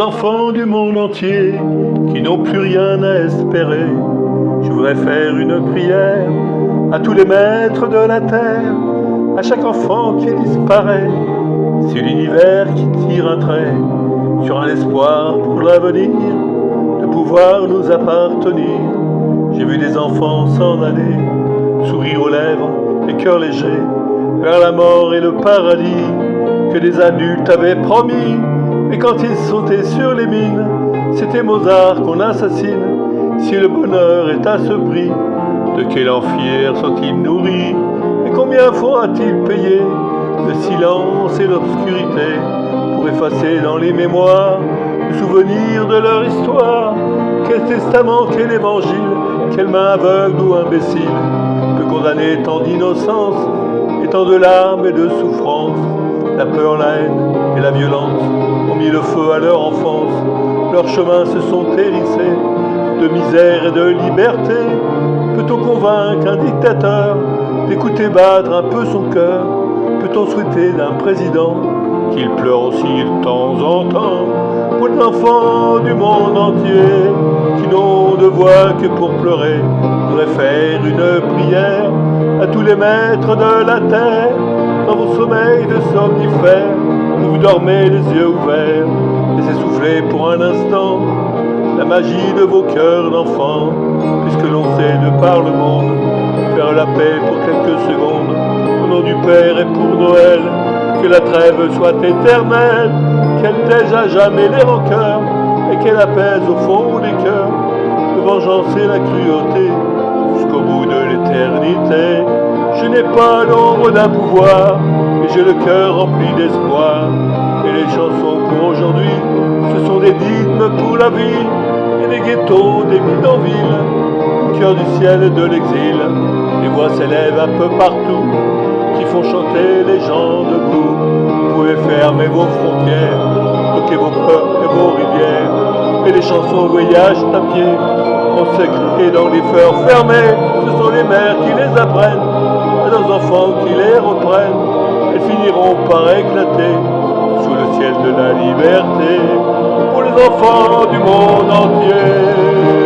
enfants du monde entier qui n'ont plus rien à espérer, je voudrais faire une prière à tous les maîtres de la terre, à chaque enfant qui disparaît. C'est l'univers qui tire un trait sur un espoir pour l'avenir, de pouvoir nous appartenir. J'ai vu des enfants s'en aller, sourire aux lèvres et cœur léger, vers la mort et le paradis que des adultes avaient promis. Mais quand ils sautaient sur les mines, c'était Mozart qu'on assassine. Si le bonheur est à ce prix, de quel enfer sont-ils nourris? Et combien faudra-t-il payer le silence et l'obscurité pour effacer dans les mémoires le souvenir de leur histoire? Quel testament, quel évangile, quelle main aveugle ou imbécile peut condamner tant d'innocence et tant de larmes et de souffrances? La peur, la haine et la violence ont mis le feu à leur enfance. Leurs chemins se sont hérissés de misère et de liberté. Peut-on convaincre un dictateur d'écouter battre un peu son cœur? Peut-on souhaiter d'un président qu'il pleure aussi de temps en temps pour les enfants du monde entier qui n'ont de voix que pour pleurer? Je voudrais faire une prière à tous les maîtres de la terre. Dans vos sommeils de somnifères, vous dormez les yeux ouverts, laissez souffler pour un instant la magie de vos cœurs d'enfants, puisque l'on sait de par le monde faire la paix pour quelques secondes. Au nom du Père et pour Noël, que la trêve soit éternelle, qu'elle tège à jamais les rancœurs et qu'elle apaise au fond des cœurs la vengeance et la cruauté jusqu'au bout de l'éternité. Je n'ai pas l'ombre d'un pouvoir, mais j'ai le cœur rempli d'espoir. Et les chansons pour aujourd'hui, ce sont des hymnes pour la vie, et des ghettos, des bidonvilles, au cœur du ciel et de l'exil. Les voix s'élèvent un peu partout, qui font chanter les gens debout. Vous pouvez fermer vos frontières, bloquer vos peuples et vos rivières, et les chansons voyagent à pied, en secret dans les fleurs fermées. Ce sont les mères qui les apprennent, à leurs enfants qui les reprennent. Elles finiront par éclater sous le ciel de la liberté pour les enfants du monde entier.